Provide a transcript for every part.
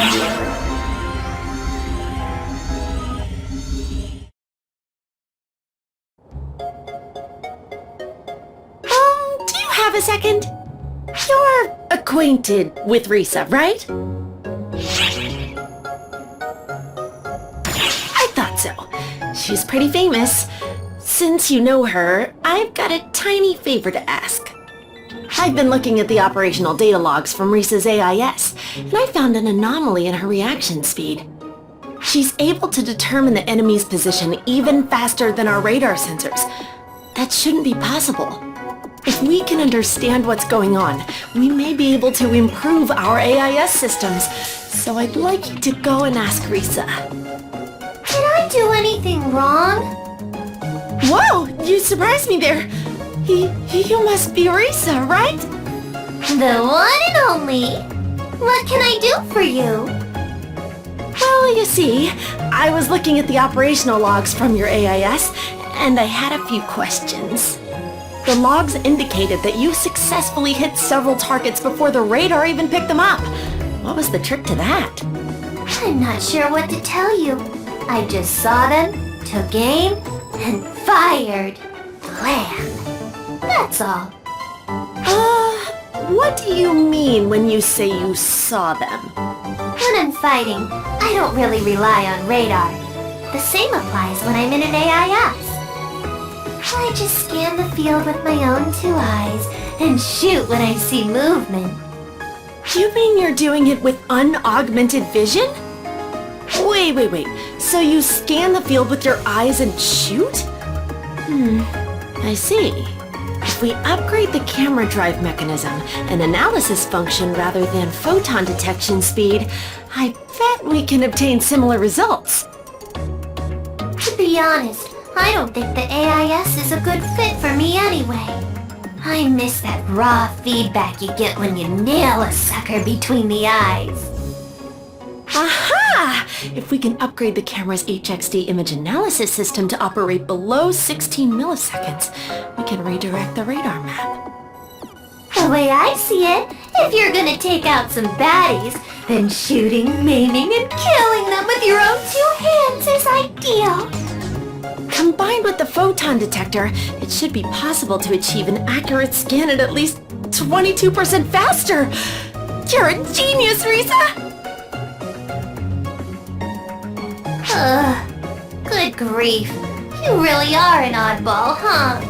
Do you have a second? You're acquainted with Risa, right? I thought so. She's pretty famous. Since you know her, I've got a tiny favor to ask. I've been looking at the operational data logs from Risa's AIS, and I found an anomaly in her reaction speed. She's able to determine the enemy's position even faster than our radar sensors. That shouldn't be possible. If we can understand what's going on, we may be able to improve our AIS systems. So I'd like you to go and ask Risa. Did I do anything wrong? Whoa! You surprised me there! You must be Risa, right? The one and only. What can I do for you? Well, you see, I was looking at the operational logs from your AIS, and I had a few questions. The logs indicated that you successfully hit several targets before the radar even picked them up. What was the trick to that? I'm not sure what to tell you. I just saw them, took aim, and fired. Blam. That's all. What do you mean when you say you saw them? When I'm fighting, I don't really rely on radar. The same applies when I'm in an AIS. I just scan the field with my own two eyes and shoot when I see movement. You mean you're doing it with unaugmented vision? Wait. So you scan the field with your eyes and shoot? I see. If we upgrade the camera drive mechanism and analysis function rather than photon detection speed, I bet we can obtain similar results. To be honest, I don't think the AIS is a good fit for me anyway. I miss that raw feedback you get when you nail a sucker between the eyes. Aha! If we can upgrade the camera's HXD image analysis system to operate below 16 milliseconds, we can redirect the radar map. The way I see it, if you're gonna take out some baddies, then shooting, maiming, and killing them with your own two hands is ideal. Combined with the photon detector, it should be possible to achieve an accurate scan at least 22% faster. You're a genius, Risa! Good grief. You really are an oddball, huh?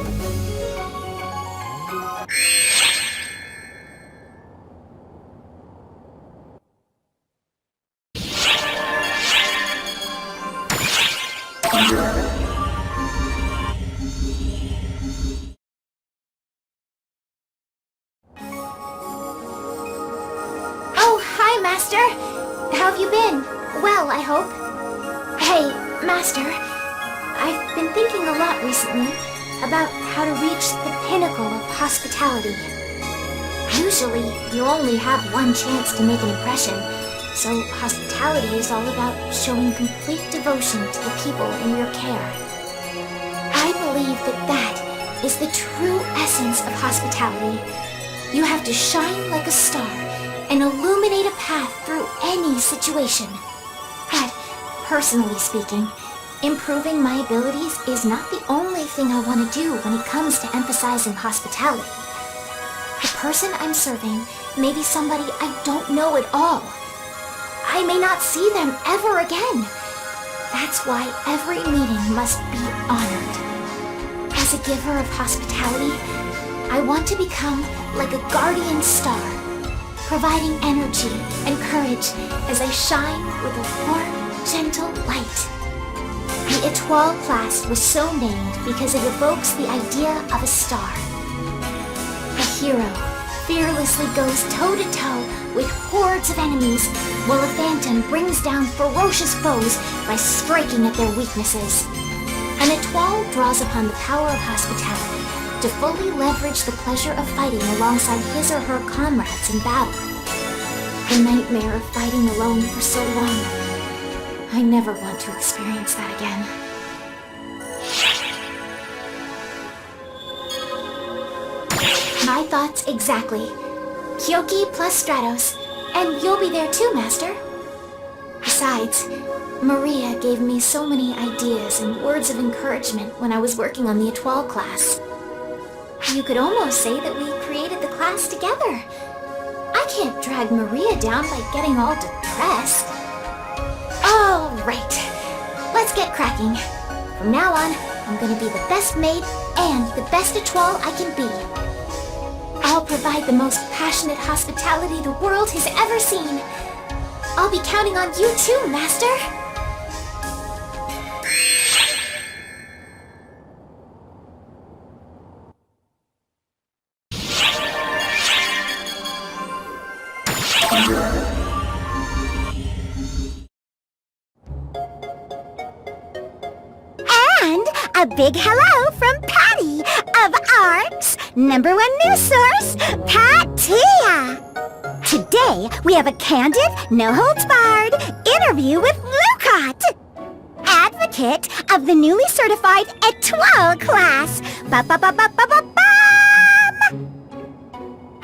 Oh, hi, Master. How have you been? Well, I hope. Hey, Master, I've been thinking a lot recently about how to reach the pinnacle of hospitality. Usually, you only have one chance to make an impression, so hospitality is all about showing complete devotion to the people in your care. I believe that is the true essence of hospitality. You have to shine like a star and illuminate a path through any situation. But personally speaking, improving my abilities is not the only thing I want to do when it comes to emphasizing hospitality. The person I'm serving may be somebody I don't know at all. I may not see them ever again. That's why every meeting must be honored. As a giver of hospitality, I want to become like a guardian star, providing energy and courage as I shine with a warm, gentle light. The Étoile class was so named because it evokes the idea of a star. A hero fearlessly goes toe-to-toe with hordes of enemies, while a phantom brings down ferocious foes by striking at their weaknesses. An Étoile draws upon the power of hospitality to fully leverage the pleasure of fighting alongside his or her comrades in battle. The nightmare of fighting alone for so long. I never want to experience that again. My thoughts exactly. Kyoki plus Stratos. And you'll be there too, Master. Besides, Maria gave me so many ideas and words of encouragement when I was working on the étoile class. You could almost say that we created the class together. I can't drag Maria down by getting all depressed. All right, let's get cracking. From now on, I'm gonna be the best maid and the best étoile I can be. I'll provide the most passionate hospitality the world has ever seen. I'll be counting on you too, Master. And a big hello from Patty of ARC's #1 news source, Patia. Today, we have a candid, no-holds-barred interview with Lucot, advocate of the newly certified étoile class. Ba-ba-ba-ba-ba-ba-bam!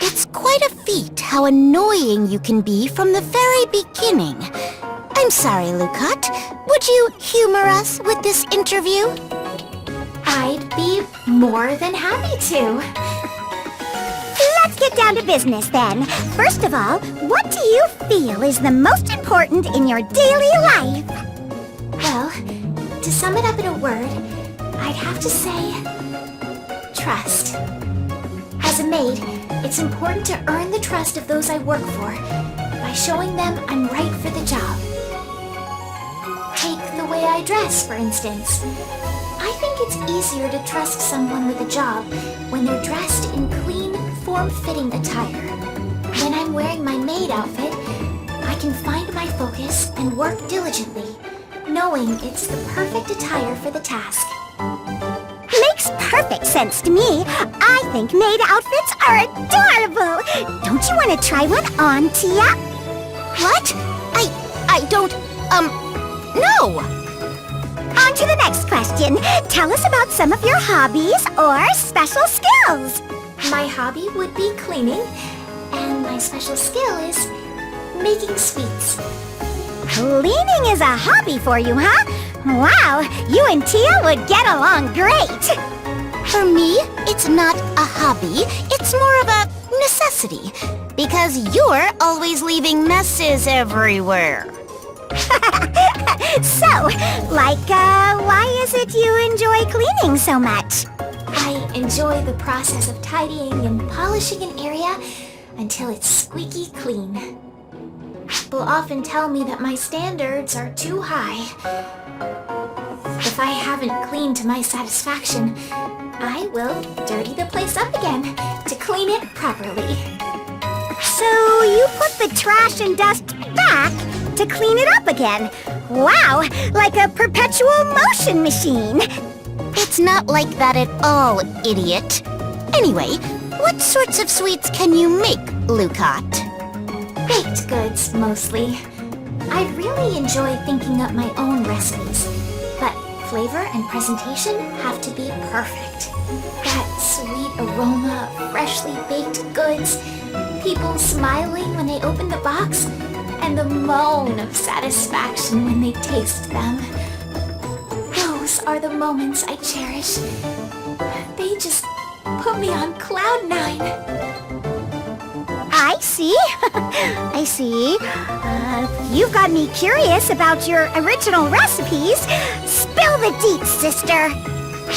It's quite a feat how annoying you can be from the very beginning. I'm sorry, Lucot. Would you humor us with this interview? I'd be more than happy to. Let's get down to business then. First of all, what do you feel is the most important in your daily life? Well, to sum it up in a word, I'd have to say trust. As a maid, it's important to earn the trust of those I work for by showing them I'm right for the job. Take the way I dress, for instance. I think it's easier to trust someone with a job when they're dressed in clean, form-fitting attire. When I'm wearing my maid outfit, I can find my focus and work diligently, knowing it's the perfect attire for the task. Makes perfect sense to me. I think maid outfits are adorable. Don't you want to try one on, Tia? What? I don't, no! On to the next question. Tell us about some of your hobbies or special skills. My hobby would be cleaning, and my special skill is making sweets. Cleaning is a hobby for you, huh? Wow, you and Tia would get along great. For me, it's not a hobby. It's more of a necessity. Because you're always leaving messes everywhere. So, why is it you enjoy cleaning so much? I enjoy the process of tidying and polishing an area until it's squeaky clean. People often tell me that my standards are too high. If I haven't cleaned to my satisfaction, I will dirty the place up again to clean it properly. So you put the trash and dust back to clean it up again. Wow, like a perpetual motion machine. It's not like that at all, idiot. Anyway, what sorts of sweets can you make, Lucot? Baked goods, mostly. I really enjoy thinking up my own recipes, but flavor and presentation have to be perfect. That sweet aroma of freshly baked goods, people smiling when they open the box, and the moan of satisfaction when they taste them. Those are the moments I cherish. They just put me on cloud 9. I see. I see. You've got me curious about your original recipes. Spill the deets, sister.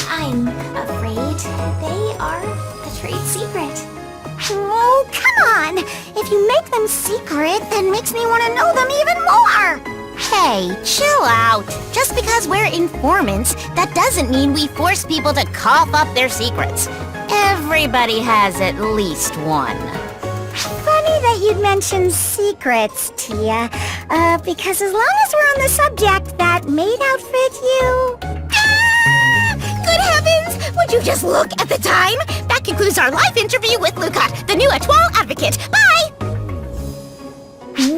I'm afraid they are a trade secret. Oh, come on! If you make them secret, that makes me want to know them even more! Hey, chill out. Just because we're informants, that doesn't mean we force people to cough up their secrets. Everybody has at least one. Funny that you'd mention secrets, Tia. Because as long as we're on the subject, that maid outfit you... Ah! Good heavens! Would you just look at the time? That concludes our live interview with Lucot, the new étoile advocate. Bye!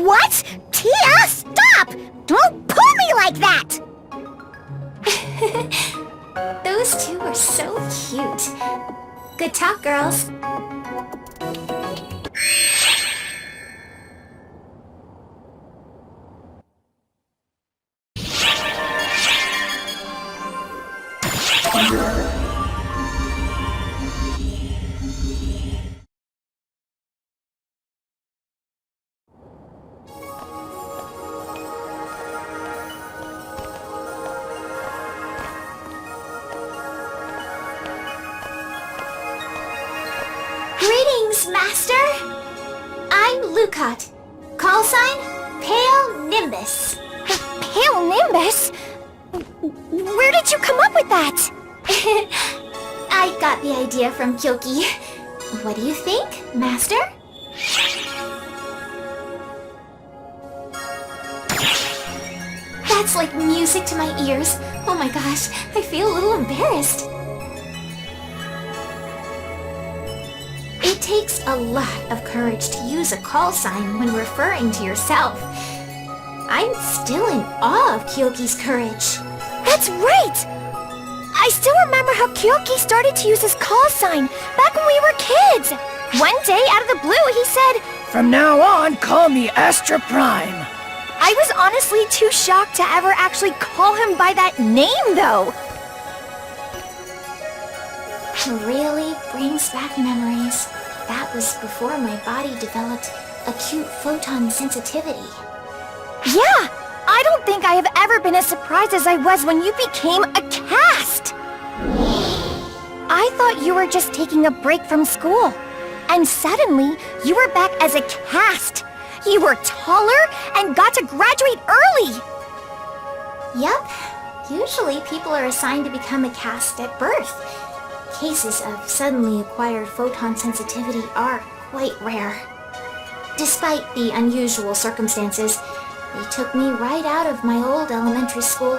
What? Tia, stop! Don't pull me like that! Those two are so cute. Good talk, girls. Yes, Master? I'm Lucot. Call sign, Pale Nimbus. Pale Nimbus? Where did you come up with that? I got the idea from Kyoki. What do you think, Master? That's like music to my ears. Oh my gosh, I feel a little embarrassed. It takes a lot of courage to use a call sign when referring to yourself. I'm still in awe of Kyoki's courage. That's right! I still remember how Kyoki started to use his call sign back when we were kids. One day, out of the blue, he said, "From now on, call me Astra Prime." I was honestly too shocked to ever actually call him by that name, though. Really brings back memories. That was before my body developed acute photon sensitivity. Yeah, I don't think I have ever been as surprised as I was when you became a cast. I thought you were just taking a break from school. And suddenly, you were back as a cast. You were taller and got to graduate early. Yup. Usually people are assigned to become a cast at birth. Cases of suddenly acquired photon sensitivity are quite rare. Despite the unusual circumstances, they took me right out of my old elementary school,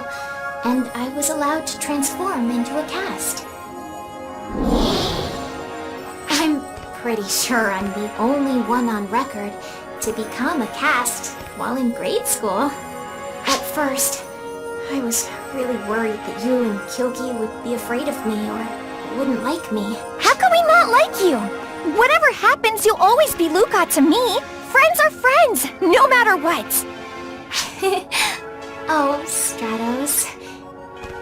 and I was allowed to transform into a cast. I'm pretty sure I'm the only one on record to become a cast while in grade school. At first, I was really worried that you and Kyoki would be afraid of me or wouldn't like me. How can we not like you? Whatever happens, you'll always be Lucot to me. Friends are friends, no matter what. Oh, Stratos.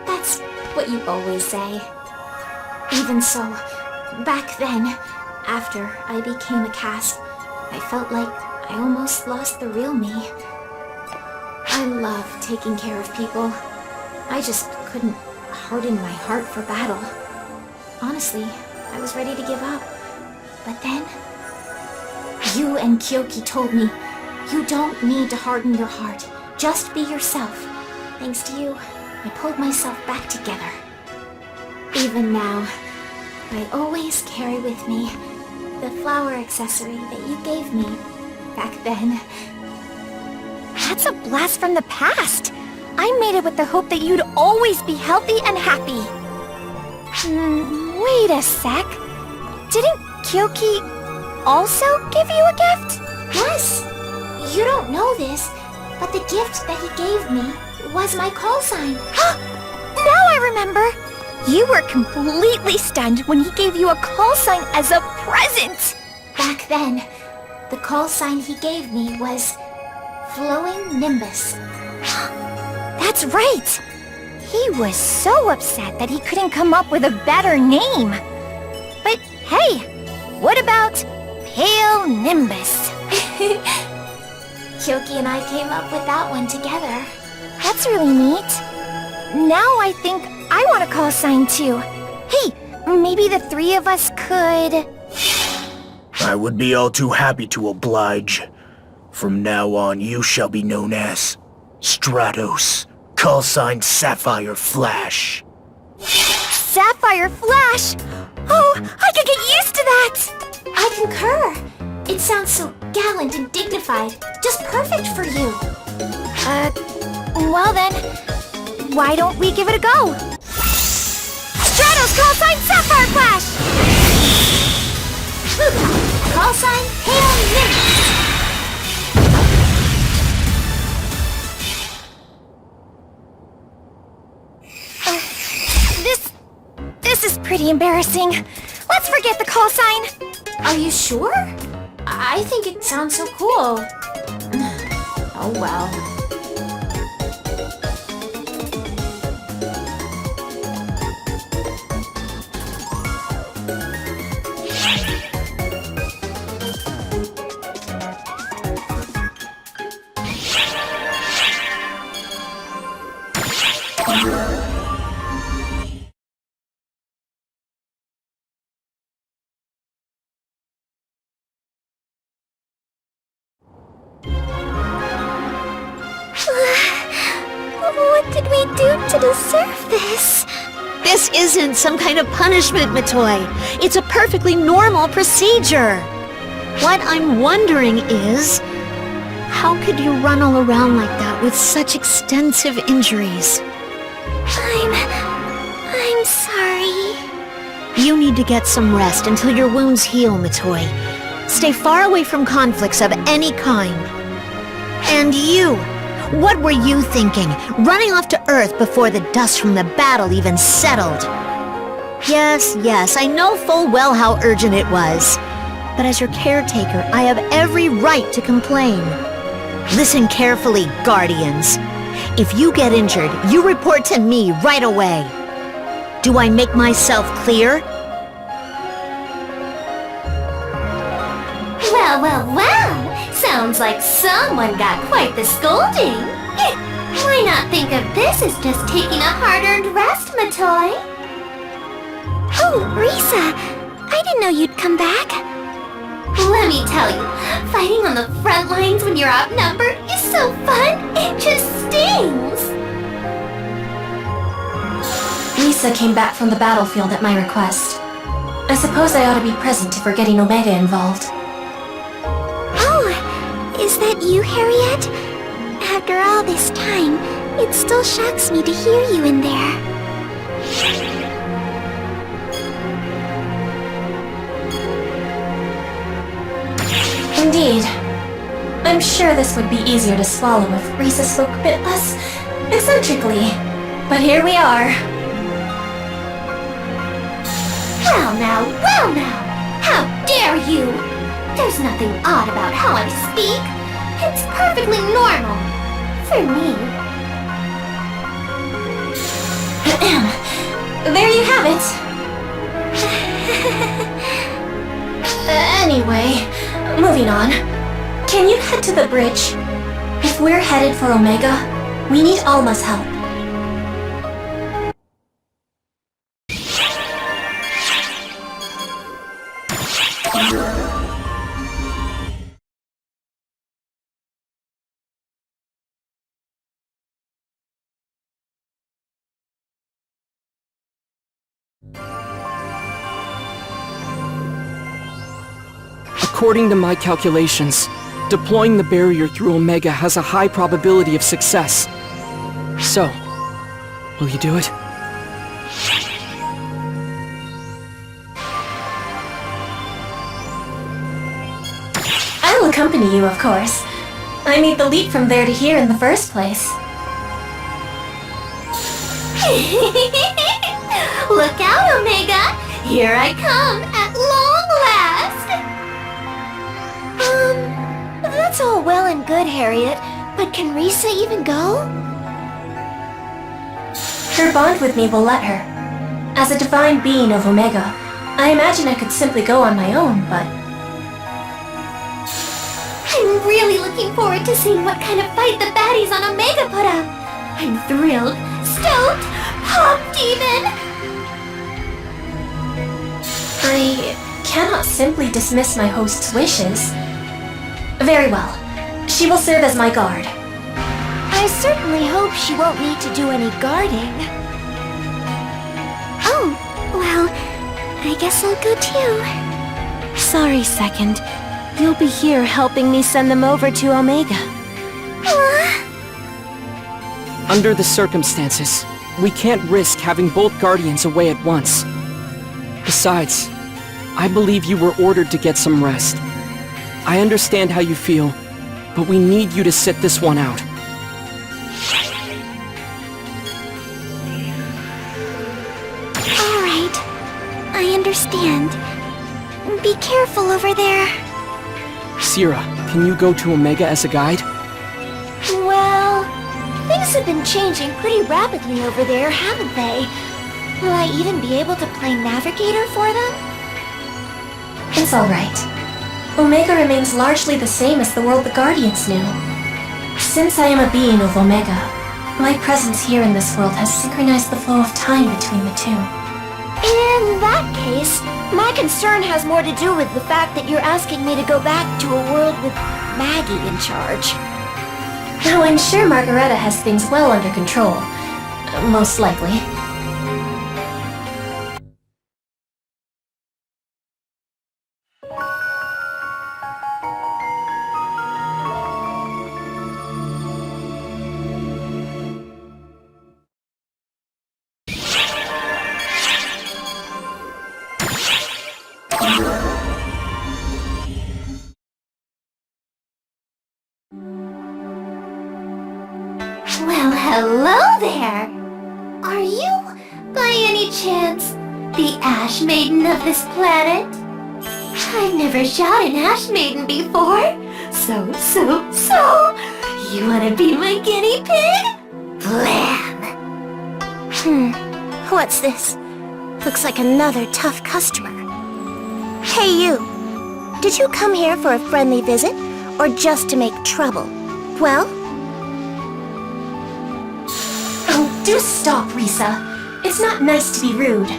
That's what you always say. Even so, back then, after I became a cast, I felt like I almost lost the real me. I love taking care of people. I just couldn't harden my heart for battle. Honestly, I was ready to give up. But then, you and Kyoki told me, you don't need to harden your heart. Just be yourself. Thanks to you, I pulled myself back together. Even now, I always carry with me the flower accessory that you gave me back then. That's a blast from the past. I made it with the hope that you'd always be healthy and happy. Wait a sec. Didn't Kyoki also give you a gift? Yes! You don't know this, but the gift that he gave me was my call sign. Now I remember. You were completely stunned when he gave you a call sign as a present. Back then, the call sign he gave me was Flowing Nimbus. That's right. He was so upset that he couldn't come up with a better name. But hey, what about Pale Nimbus? Kyoki and I came up with that one together. That's really neat. Now I think I want a call sign too. Hey, maybe the three of us could... I would be all too happy to oblige. From now on, you shall be known as Stratos, call sign Sapphire Flash. Sapphire Flash? Oh, I could get used to that! I concur. It sounds so gallant and dignified. Just perfect for you. Well then, why don't we give it a go? Stratos call sign Sapphire Flash! Call sign Pale Nimbus. This is pretty embarrassing. Let's forget the call sign. Are you sure? I think it sounds so cool. Oh well. we do to deserve this? This isn't some kind of punishment, Matoy. It's a perfectly normal procedure. What I'm wondering is, how could you run all around like that with such extensive injuries? I'm sorry. You need to get some rest until your wounds heal, Matoy. Stay far away from conflicts of any kind. And you, what were you thinking? Running off to Earth before the dust from the battle even settled. Yes, I know full well how urgent it was. But as your caretaker, I have every right to complain. Listen carefully, Guardians. If you get injured, you report to me right away. Do I make myself clear? Well. Sounds like someone got quite the scolding. Why not think of this as just taking a hard-earned rest, Matoy? Oh, Risa, I didn't know you'd come back. Let me tell you, fighting on the front lines when you're outnumbered is so fun, it just stings! Risa came back from the battlefield at my request. I suppose I ought to be present if we're getting Omega involved. Oh, is that you, Harriet? After all this time, it still shocks me to hear you in there. Indeed. I'm sure this would be easier to swallow if Risa spoke a bit less eccentrically. But here we are. Well now, how dare you! There's nothing odd about how I speak. It's perfectly normal. For me. There you have it. Anyway, moving on. Can you head to the bridge? If we're headed for Omega, we need Alma's help. According to my calculations, deploying the barrier through Omega has a high probability of success. So, will you do it? I'll accompany you, of course. I made the leap from there to here in the first place. Look out, Omega! Here I come, at long last! That's all well and good, Harriet, but can Risa even go? Her bond with me will let her. As a divine being of Omega, I imagine I could simply go on my own, but... I'm really looking forward to seeing what kind of fight the baddies on Omega put up. I'm thrilled, stoked, pumped even! I cannot simply dismiss my host's wishes. Very well. She will serve as my guard. I certainly hope she won't need to do any guarding. Oh, well, I guess I'll go too. Sorry, Second. You'll be here helping me send them over to Omega. Under the circumstances, we can't risk having both Guardians away at once. Besides, I believe you were ordered to get some rest. I understand how you feel, but we need you to sit this one out. All right. I understand. Be careful over there. Sierra, can you go to Omega as a guide? Well, things have been changing pretty rapidly over there, haven't they? Will I even be able to play navigator for them? It's alright. Omega remains largely the same as the world the Guardians knew. Since I am a being of Omega, my presence here in this world has synchronized the flow of time between the two. In that case, my concern has more to do with the fact that you're asking me to go back to a world with Maggie in charge. Now I'm sure Margareta has things well under control, most likely. Well, hello there! Are you, by any chance, the Ash Maiden of this planet? I've never shot an Ash Maiden before, so, you wanna be my guinea pig? Blam! What's this? Looks like another tough customer. Hey you! Did you come here for a friendly visit, or just to make trouble? Well? Oh, do stop, Risa. It's not nice to be rude.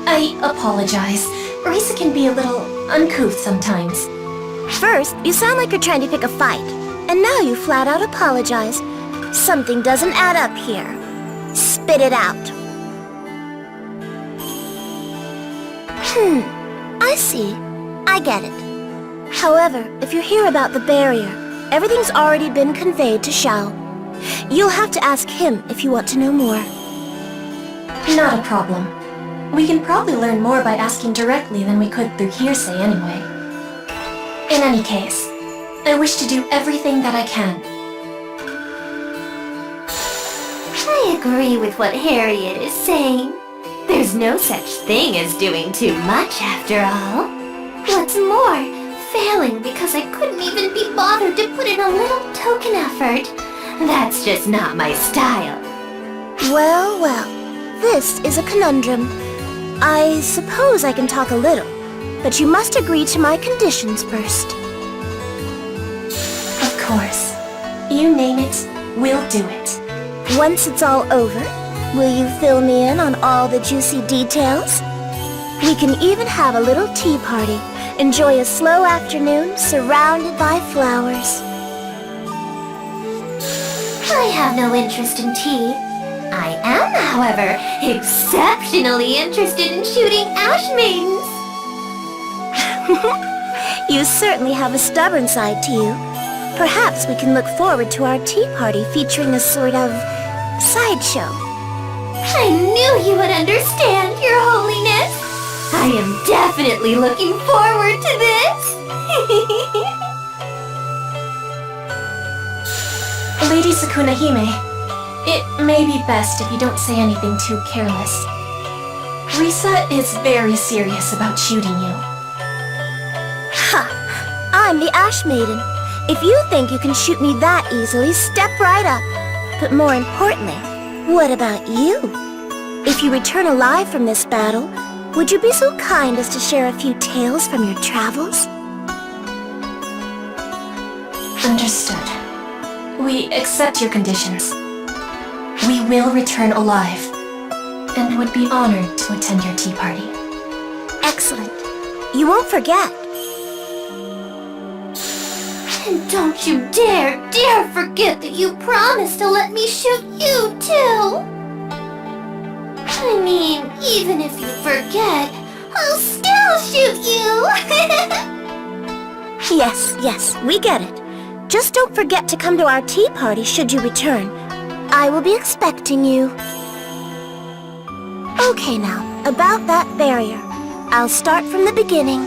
I apologize. Risa can be a little uncouth sometimes. First, you sound like you're trying to pick a fight, and now you flat out apologize. Something doesn't add up here. Spit it out. I see. I get it. However, if you're here about the barrier, everything's already been conveyed to Xiao. You'll have to ask him if you want to know more. Not a problem. We can probably learn more by asking directly than we could through hearsay anyway. In any case, I wish to do everything that I can. I agree with what Harriet is saying. There's no such thing as doing too much after all. What's more, failing because I couldn't even be bothered to put in a little token effort. That's just not my style. Well, this is a conundrum. I suppose I can talk a little, but you must agree to my conditions first. Of course. You name it, we'll do it. Once it's all over, will you fill me in on all the juicy details? We can even have a little tea party. Enjoy a slow afternoon surrounded by flowers. I have no interest in tea. I am, however, exceptionally interested in shooting Ash Maidens. You certainly have a stubborn side to you. Perhaps we can look forward to our tea party featuring a sort of sideshow. I knew you would understand, Your Holiness. I am definitely looking forward to this. Lady Sakuna Hime, it may be best if you don't say anything too careless. Risa is very serious about shooting you. Ha! I'm the Ash Maiden. If you think you can shoot me that easily, step right up. But more importantly, what about you? If you return alive from this battle, would you be so kind as to share a few tales from your travels? Understood. We accept your conditions. We will return alive, and would be honored to attend your tea party. Excellent. You won't forget. And don't you dare forget that you promised to let me shoot you, too. I mean, even if you forget, I'll still shoot you. Yes, we get it. Just don't forget to come to our tea party should you return. I will be expecting you. Okay now, about that barrier. I'll start from the beginning.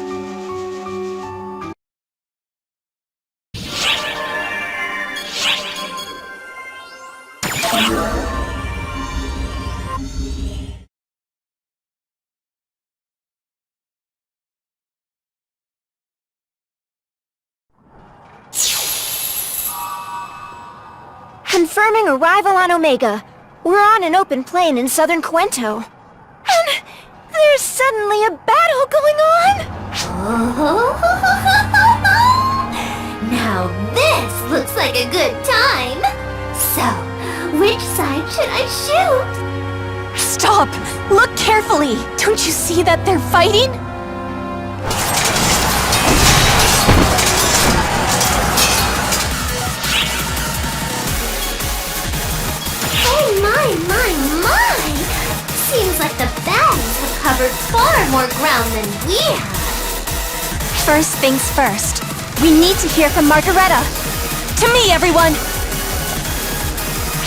Confirming arrival on Omega. We're on an open plain in southern Cuento. And there's suddenly a battle going on! Now this looks like a good time. So, which side should I shoot? Stop! Look carefully! Don't you see that they're fighting? Oh my, covered far more ground than we have. First things first. We need to hear from Margareta. To me, everyone!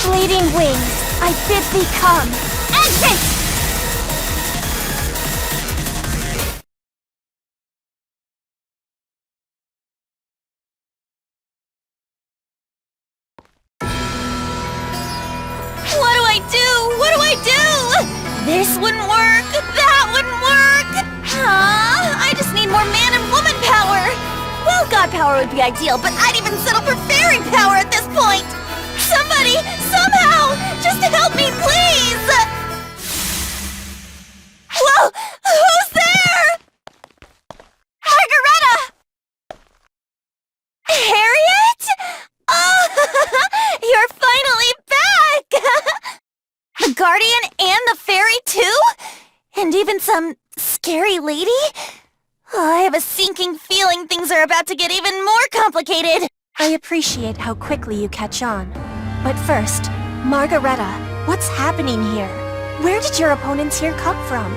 Fleeting wings, I bid thee come. Exit! What do I do? What do I do? This wouldn't work. That wouldn't work. I just need more man and woman power. Well, god power would be ideal, but I'd even settle for fairy power at this point. Somebody, somehow, just help me, please. Whoa, who's there? Margareta! Harriet? Oh, you're finally back! The Guardian and the Fairy too? And even some scary lady? Oh, I have a sinking feeling things are about to get even more complicated. I appreciate how quickly you catch on. But first, Margareta, what's happening here? Where did your opponents here come from?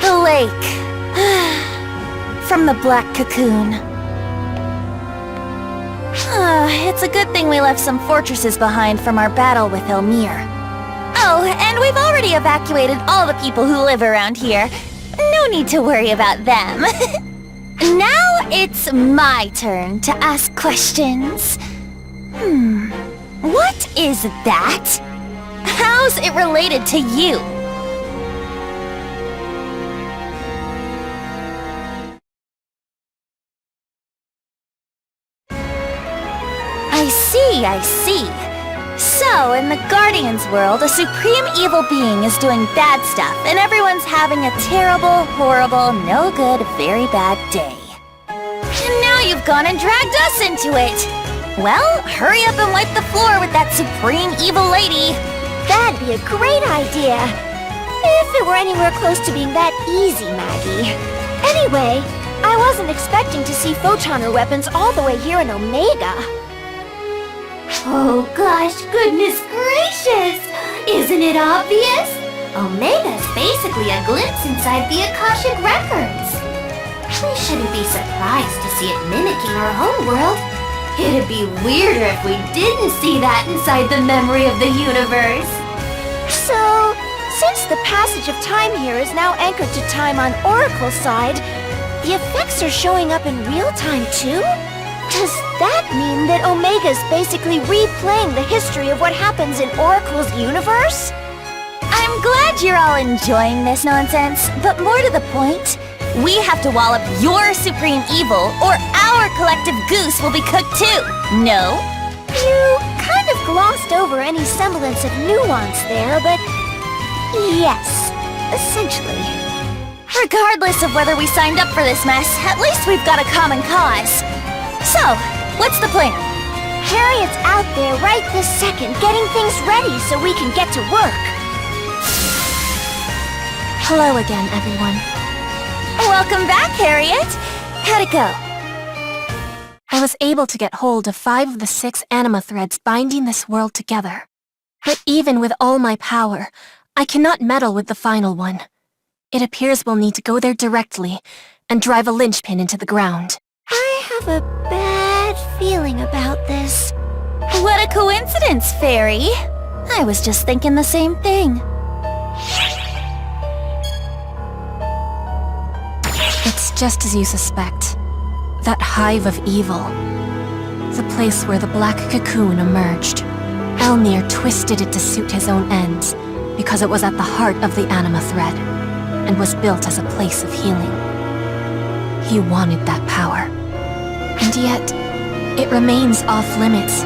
The lake. From the Black Cocoon. It's a good thing we left some fortresses behind from our battle with Elmir. Oh, and we've already evacuated all the people who live around here. No need to worry about them. Now it's my turn to ask questions. What is that? How's it related to you? I see. So, in the Guardian's world, a supreme evil being is doing bad stuff, and everyone's having a terrible, horrible, no good, very bad day. And now you've gone and dragged us into it. Well, hurry up and wipe the floor with that supreme evil lady. That'd be a great idea. If it were anywhere close to being that easy, Maggie. Anyway, I wasn't expecting to see photoner weapons all the way here in Omega. Oh gosh, goodness gracious! Isn't it obvious? Omega's basically a glimpse inside the Akashic Records. We shouldn't be surprised to see it mimicking our home world. It'd be weirder if we didn't see that inside the memory of the universe. So, since the passage of time here is now anchored to time on Oracle's side, the effects are showing up in real time too? Does that mean that Omega's basically replaying the history of what happens in Oracle's universe? I'm glad you're all enjoying this nonsense, but more to the point, we have to wallop your supreme evil, or our collective goose will be cooked too. No? You kind of glossed over any semblance of nuance there, but yes, essentially. Regardless of whether we signed up for this mess, at least we've got a common cause. So, what's the plan? Harriet's out there right this second getting things ready so we can get to work. Hello again, everyone. Welcome back, Harriet! How'd it go? I was able to get hold of 5 of the 6 anima threads binding this world together. But even with all my power, I cannot meddle with the final one. It appears we'll need to go there directly and drive a linchpin into the ground. I have a bad feeling about this. What a coincidence, Fairy! I was just thinking the same thing. It's just as you suspect. That hive of evil. The place where the black cocoon emerged. Elmir twisted it to suit his own ends, because it was at the heart of the anima thread, and was built as a place of healing. He wanted that power. And yet, it remains off-limits,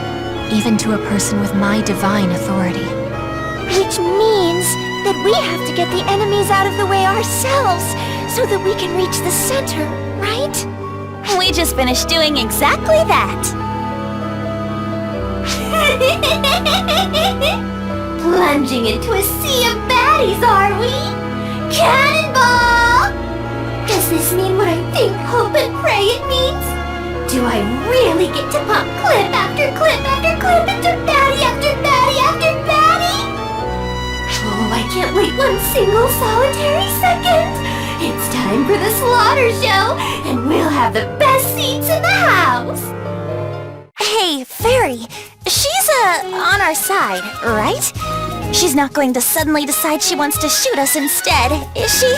even to a person with my divine authority. Which means that we have to get the enemies out of the way ourselves, so that we can reach the center, right? We just finished doing exactly that. Plunging into a sea of baddies, are we? Cannonball! Does this mean what I think, hope, and pray it means? Do I really get to pump clip after clip after clip into baddie after baddie after baddie? Oh, I can't wait one single solitary second. It's time for the slaughter show, and we'll have the best seats in the house. Hey, Fairy, she's, on our side, right? She's not going to suddenly decide she wants to shoot us instead, is she?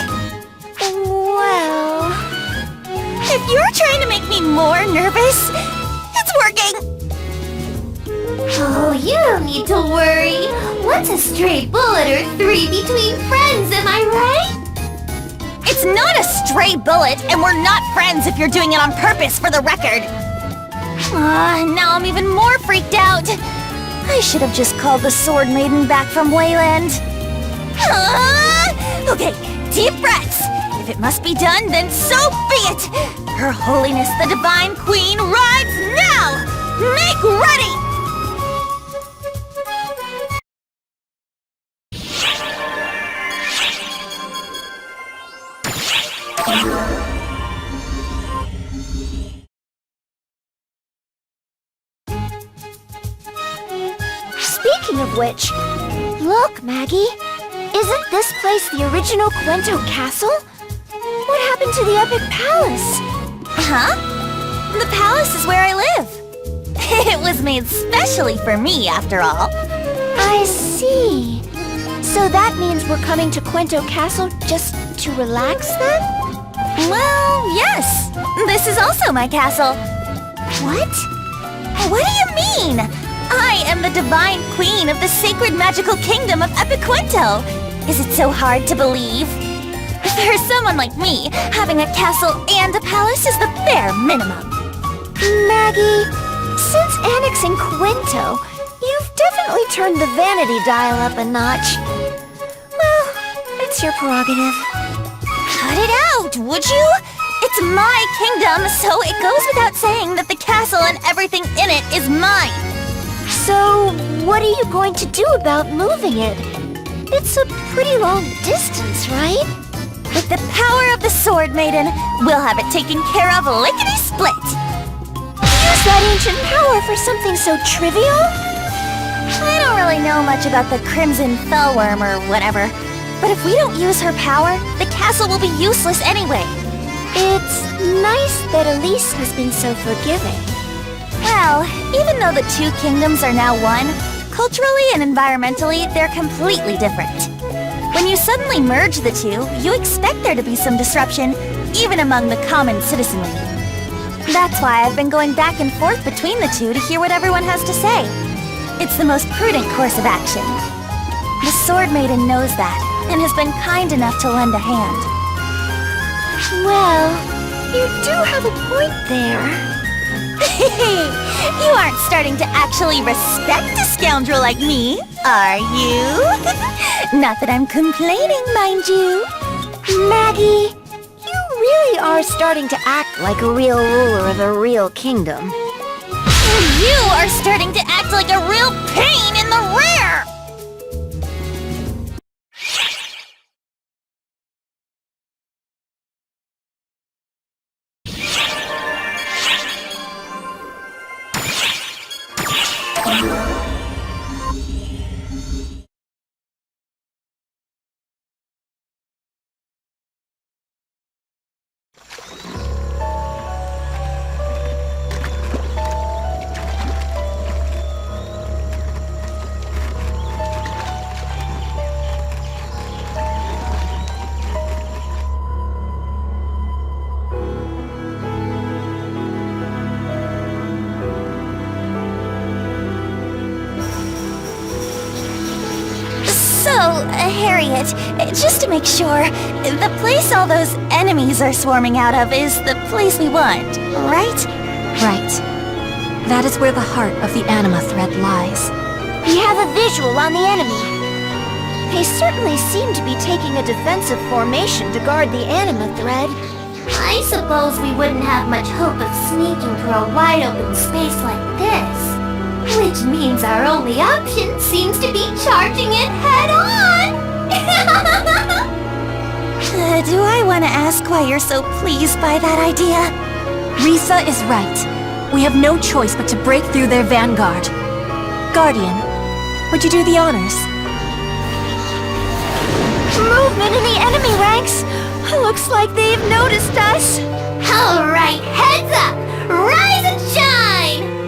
Well... If you're trying to make me more nervous, it's working! Oh, you don't need to worry. What's a stray bullet or three between friends, am I right? It's not a stray bullet, and we're not friends if you're doing it on purpose, for the record! Now I'm even more freaked out! I should have just called the Sword Maiden back from Wayland. Okay, deep breaths! If it must be done, then so be it! Her Holiness the Divine Queen rides now! Make ready! Speaking of which, look, Maggie. Isn't this place the original Quento Castle? What happened to the Epic Palace? Huh? The palace is where I live. It was made specially for me, after all. I see. So that means we're coming to Quento Castle just to relax then? Well, yes. This is also my castle. What? What do you mean? I am the Divine Queen of the Sacred Magical Kingdom of Epiquento. Is it so hard to believe? For someone like me, having a castle and a palace is the bare minimum. Maggie, since annexing Quento, you've definitely turned the vanity dial up a notch. Well, it's your prerogative. Cut it out, would you? It's my kingdom, so it goes without saying that the castle and everything in it is mine. So, what are you going to do about moving it? It's a pretty long distance, right? With the power of the Sword Maiden, we'll have it taken care of lickety-split. Use that ancient power for something so trivial? I don't really know much about the Crimson Fellworm or whatever, but if we don't use her power, the castle will be useless anyway. It's nice that Elise has been so forgiving. Well, even though the two kingdoms are now one, culturally and environmentally, they're completely different. When you suddenly merge the two, you expect there to be some disruption, even among the common citizenry. That's why I've been going back and forth between the two to hear what everyone has to say. It's the most prudent course of action. The Sword Maiden knows that, and has been kind enough to lend a hand. Well, you do have a point there. You aren't starting to actually respect a scoundrel like me, are you? Not that I'm complaining, mind you. Maggie, you really are starting to act like a real ruler of a real kingdom. You are starting to act like a real pain in the rear! Harriet, just to make sure, the place all those enemies are swarming out of is the place we want, right? Right. That is where the heart of the anima thread lies. We have a visual on the enemy. They certainly seem to be taking a defensive formation to guard the anima thread. I suppose we wouldn't have much hope of sneaking through a wide open space like this. Which means our only option seems to be charging it head on! Do I want to ask why you're so pleased by that idea? Risa is right. We have no choice but to break through their vanguard. Guardian, would you do the honors? Movement in the enemy ranks! Looks like they've noticed us! Alright, heads up! Rise and shine!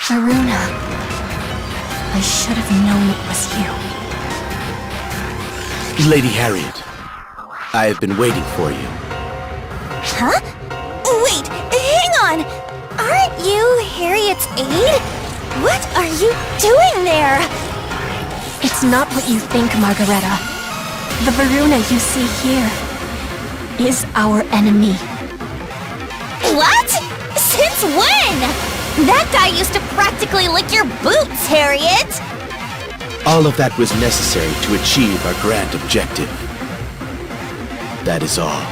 Varuna. I should have known it was you. Lady Harriet, I have been waiting for you. Huh? Wait, hang on! Aren't you Harriet's aide? What are you doing there? It's not what you think, Margareta. The Varuna you see here is our enemy. What? Since when? That guy used to practically lick your boots, Harriet! All of that was necessary to achieve our grand objective. That is all.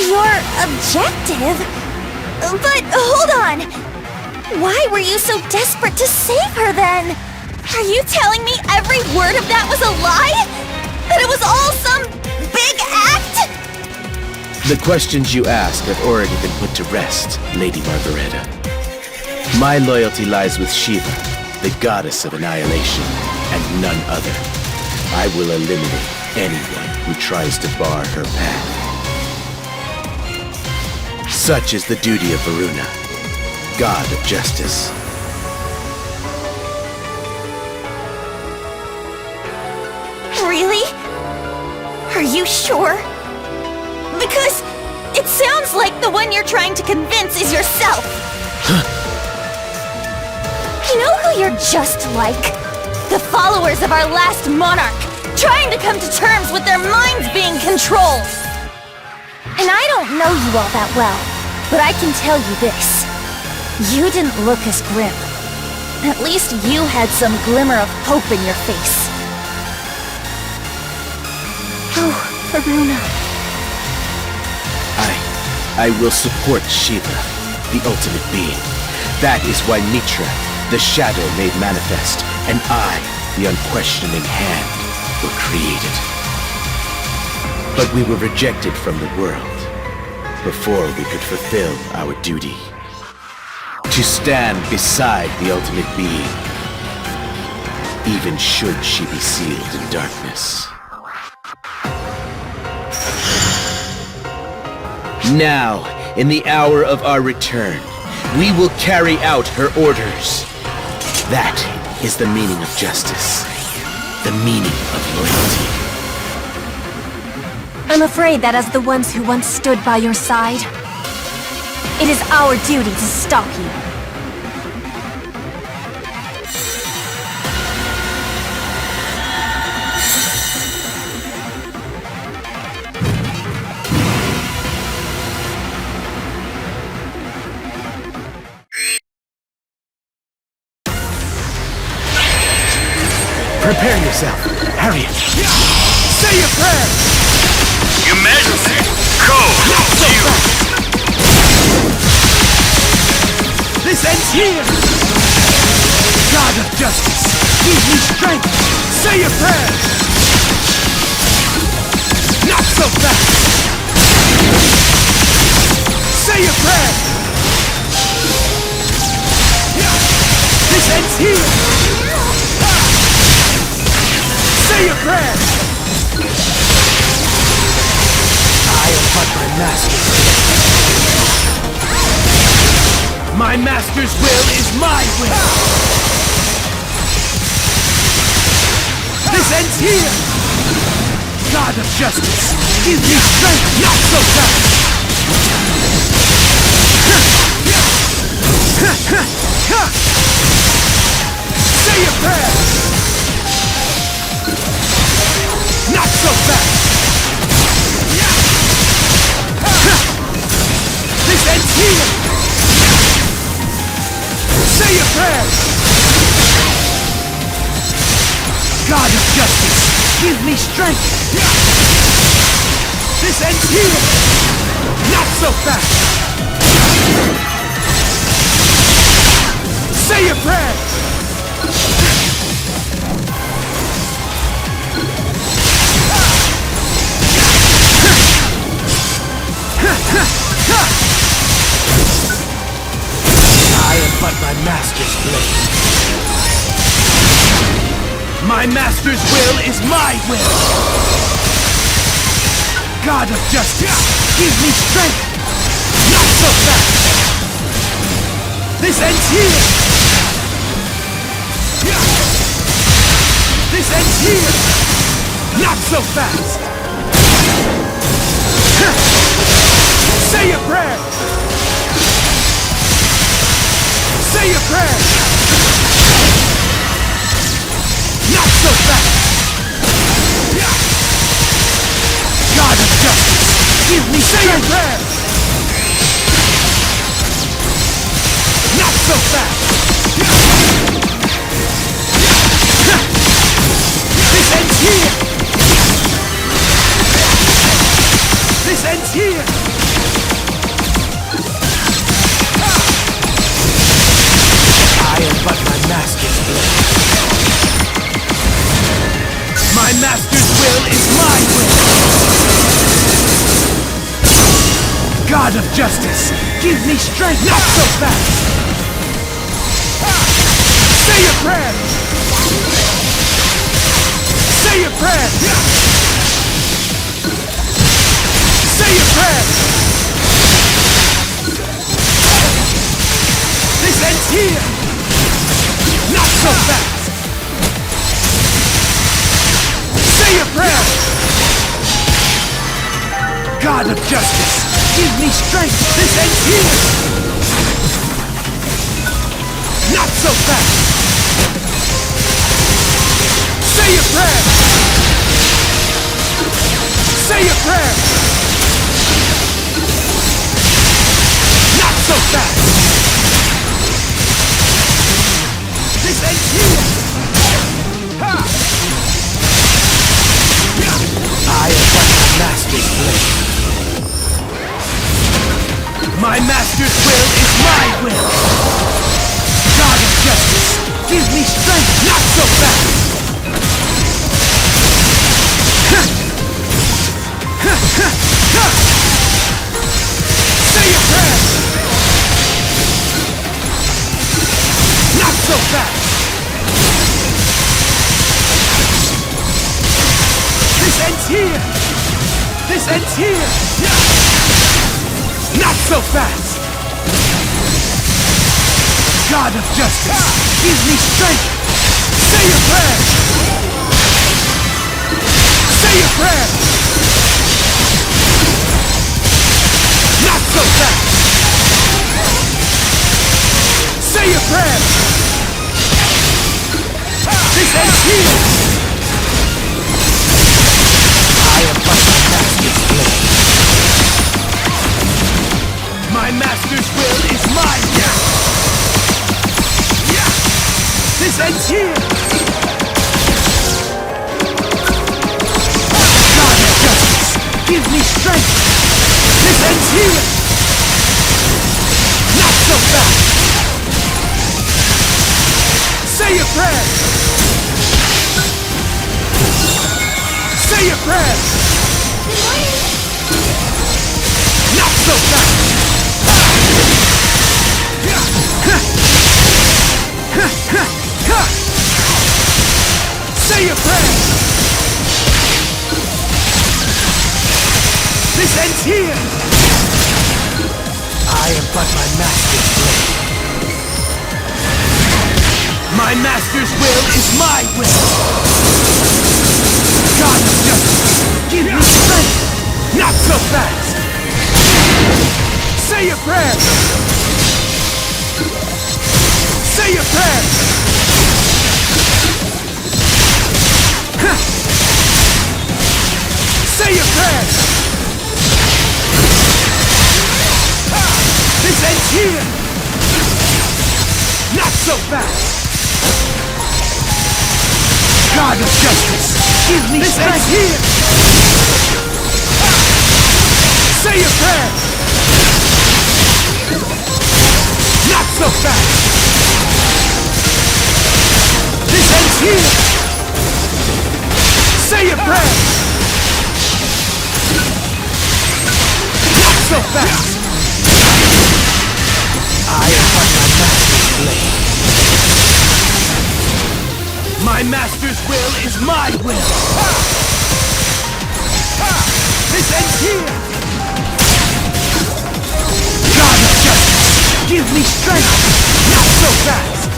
Your objective? But hold on! Why were you so desperate to save her then? Are you telling me every word of that was a lie? That it was all some big act? The questions you ask have already been put to rest, Lady Margareta. My loyalty lies with Shiva, the goddess of annihilation, and none other. I will eliminate anyone who tries to bar her path. Such is the duty of Varuna, god of justice. Really? Are you sure? Because it sounds like the one you're trying to convince is yourself. You know who you're just like? The followers of our last monarch, trying to come to terms with their minds being controlled. And I don't know you all that well, but I can tell you this. You didn't look as grim. At least you had some glimmer of hope in your face. Oh, Varuna. I will support Shiva, the ultimate being. That is why Mitra, the shadow made manifest, and I, the unquestioning hand, were created. But we were rejected from the world before we could fulfill our duty. To stand beside the ultimate being, even should she be sealed in darkness. Now, in the hour of our return, we will carry out her orders. That is the meaning of justice. The meaning of loyalty. I'm afraid that as the ones who once stood by your side, it is our duty to stop you. Prepare yourself, Harriet. Say your prayer! Your Majesty, code you. This ends here! God of justice, give me strength! Say your prayer! Not so fast! Say your prayer! This ends here! Say your prayer! I am but my master. My master's will is my will! This ends here! God of justice, give me strength, not so fast! Say your prayer! Not so fast! This ends here! Say your prayer! God of justice, give me strength! This ends here! Not so fast! Say your prayer! I am but my master's blade. My master's will is my will. God of justice, give me strength. Not so fast. This ends here! This ends here! Not so fast! Say your prayer! Say your prayer! Not so fast! God of justice, give me say your prayer! Not so fast! This ends here! This ends here! I am but my master's will. My master's will is my will! God of justice, give me strength, not so fast! Say your prayer! Say your prayer! Say your prayer! This ends here! Not so fast! Say your prayer! God of justice, give me strength! This ends here! Not so fast! Say your prayer! Say your prayer! Not so fast! This ends here! Ha! I am but my master's blade. My master's will is my will! God of justice, give me strength, not so fast! Say your prayer! Not so fast! This ends here! This ends here! Not so fast! God of justice, give me strength! Say your prayer! Say your prayer! Not so fast! Say your prayer! This ends here! I am but my master's blade. My master's will is my will! This ends here! God of justice, give me strength! This ends here! Not so fast! Say your prayer! Say your prayer! Not so fast! Say your prayer! This ends here! I am but my master's blade. My master's will is my will! God of justice, give me strength! Not so fast! Say your prayer! Say your prayer! Say your prayer! This ends here! Not so fast! God of justice, give me this strength! Ends here! Say your prayer! Not so fast! This ends here! Say your prayer! Not so fast! I am but my master's blade. My master's will is my will! This ends here! God of justice, give me strength! fast!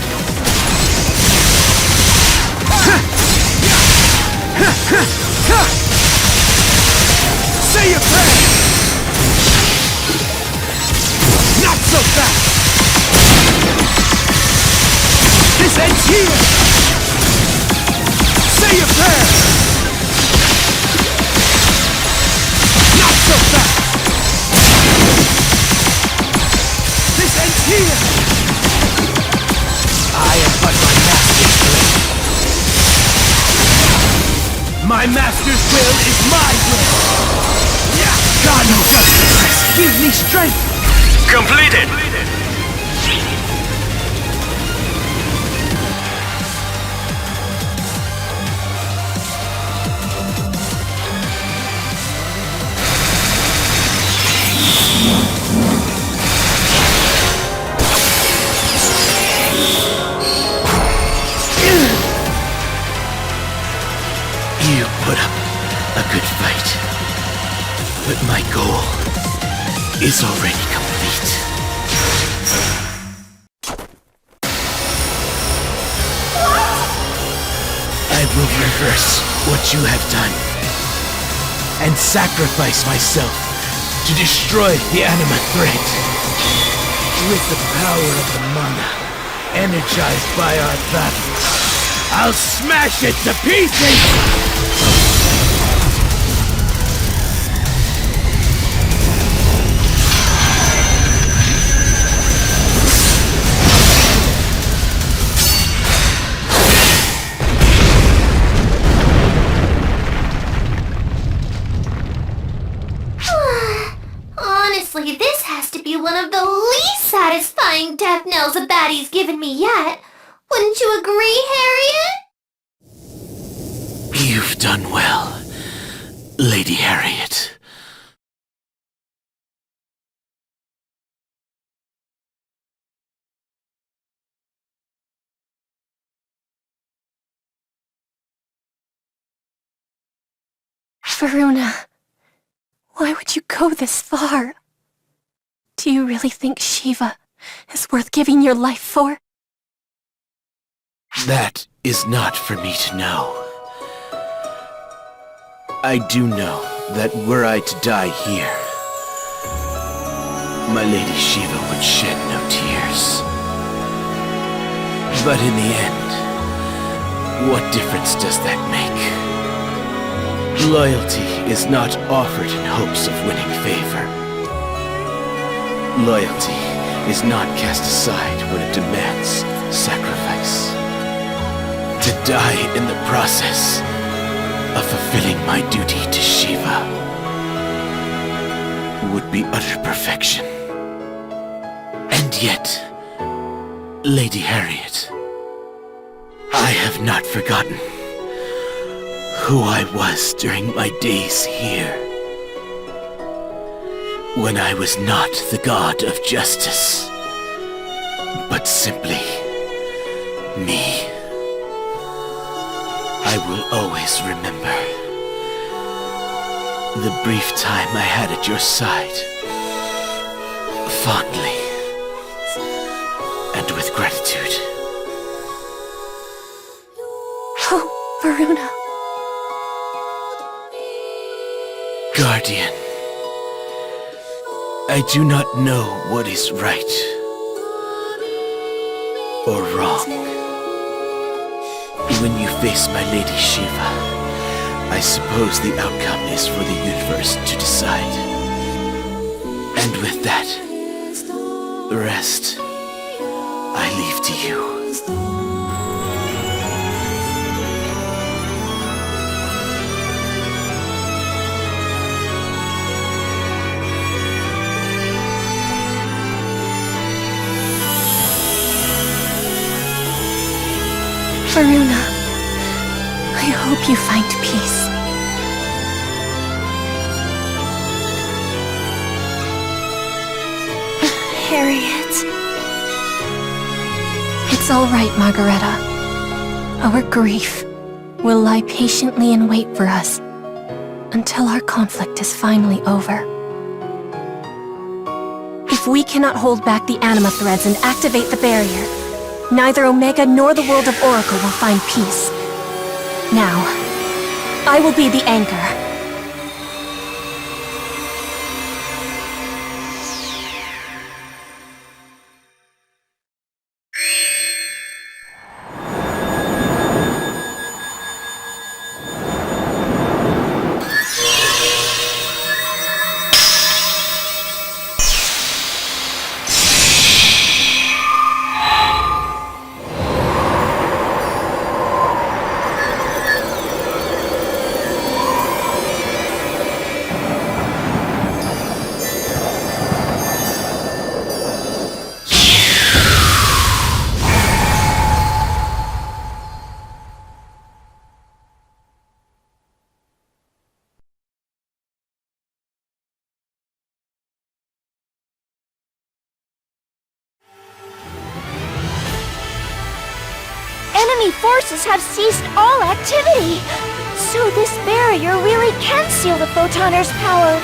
Say your prayers! Not so fast! This ends here! Say your prayers! Not so fast! This ends here! I am but my master's blade. My master's will is my will! God no justice! Give me strength! Completed! You put up a good fight, but my goal is already complete. I will reverse what you have done and sacrifice myself to destroy the anima thread. With the power of the mana, energized by our battle, I'll smash it to pieces! Honestly, this has to be one of the least satisfying death knells a baddie's given me yet. Wouldn't you agree, Harriet? You've done well, Lady Harriet. Varuna, why would you go this far? Do you really think Shiva is worth giving your life for? That is not for me to know. I do know that were I to die here, my Lady Shiva would shed no tears. But in the end, what difference does that make? Loyalty is not offered in hopes of winning favor. Loyalty is not cast aside when it demands sacrifice. To die in the process of fulfilling my duty to Shiva would be utter perfection. And yet, Lady Harriet, I have not forgotten who I was during my days here, when I was not the god of justice, but simply me. I will always remember the brief time I had at your side, fondly and with gratitude. Oh, Varuna. Guardian, I do not know what is right or wrong. When you face my Lady Shiva, I suppose the outcome is for the universe to decide. And with that, the rest I leave to you. Varuna, I hope you find peace. Harriet. It's all right, Margareta. Our grief will lie patiently in wait for us until our conflict is finally over. If we cannot hold back the anima threads and activate the barrier, neither Omega nor the world of Oracle will find peace. Now, I will be the anchor. Enemy forces have ceased all activity! So this barrier really can seal the Photoner's power!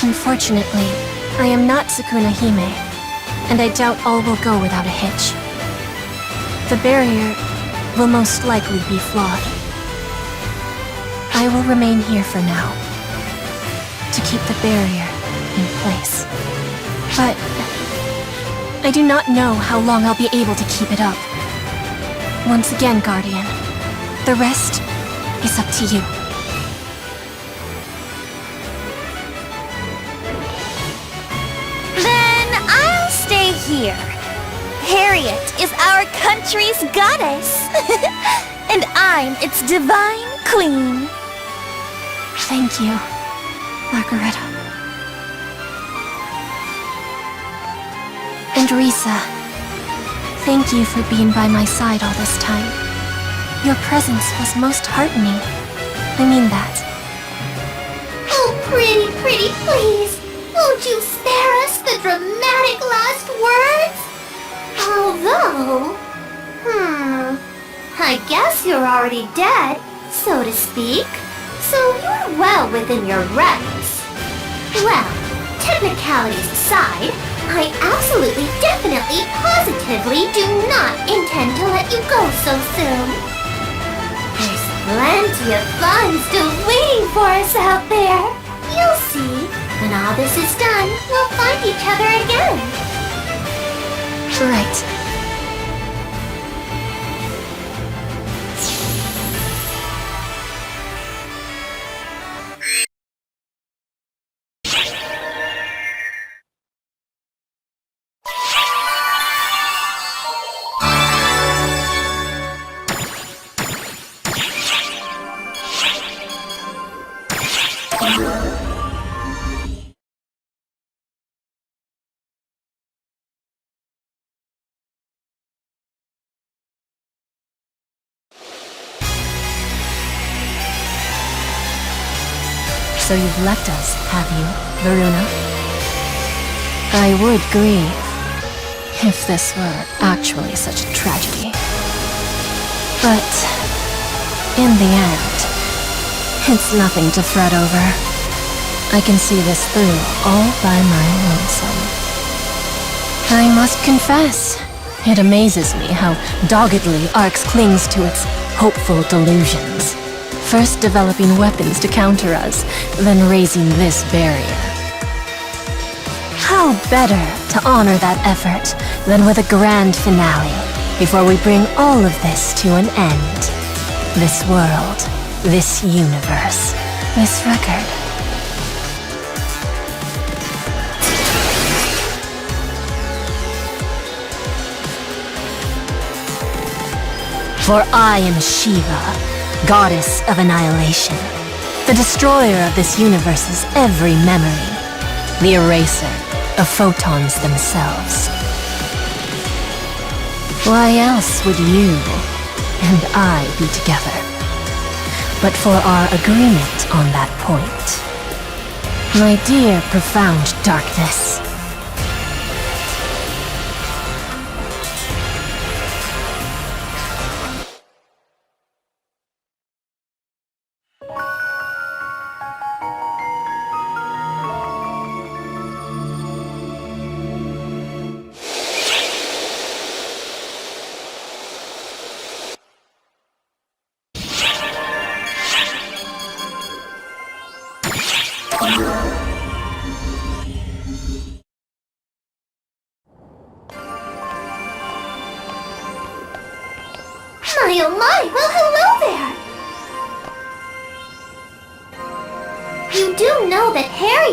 Unfortunately, I am not Sukuna Hime, and I doubt all will go without a hitch. The barrier will most likely be flawed. I will remain here for now, to keep the barrier in place. But I do not know how long I'll be able to keep it up. Once again, Guardian, the rest is up to you. Then I'll stay here. Harriet is our country's goddess. And I'm its divine queen. Thank you, Margareta. And Risa, thank you for being by my side all this time. Your presence was most heartening. I mean that. Oh, pretty, please. Won't you spare us the dramatic last words? Although, I guess you're already dead, so to speak. So you're well within your rights. Well, technicalities aside, I absolutely, definitely, positively do not intend to let you go so soon. There's plenty of fun still waiting for us out there. You'll see. When all this is done, we'll find each other again. Right. So you've left us, have you, Varuna? I would grieve if this were actually such a tragedy. But in the end, it's nothing to fret over. I can see this through all by my lonesome. I must confess, it amazes me how doggedly Arx clings to its hopeful delusions. First developing weapons to counter us, then raising this barrier. How better to honor that effort than with a grand finale, before we bring all of this to an end. This world, this universe, this record. For I am Shiva, Goddess of Annihilation, the destroyer of this universe's every memory, the eraser of photons themselves. Why else would you and I be together, but for our agreement on that point? My dear profound darkness.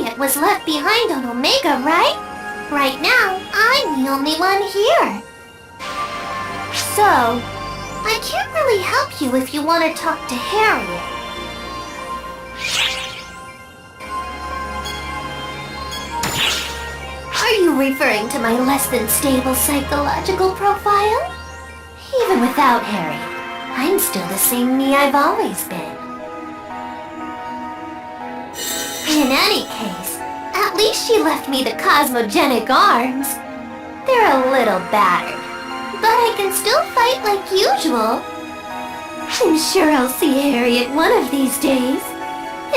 Harriet was left behind on Omega, right? Right now, I'm the only one here. So, I can't really help you if you want to talk to Harriet. Are you referring to my less than stable psychological profile? Even without Harriet, I'm still the same me I've always been. In any case, at least she left me the cosmogenic arms. They're a little battered, but I can still fight like usual. I'm sure I'll see Harriet one of these days.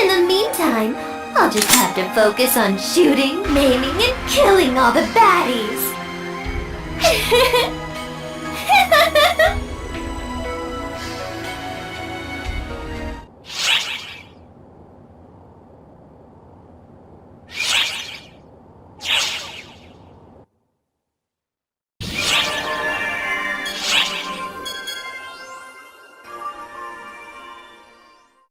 In the meantime, I'll just have to focus on shooting, maiming, and killing all the baddies.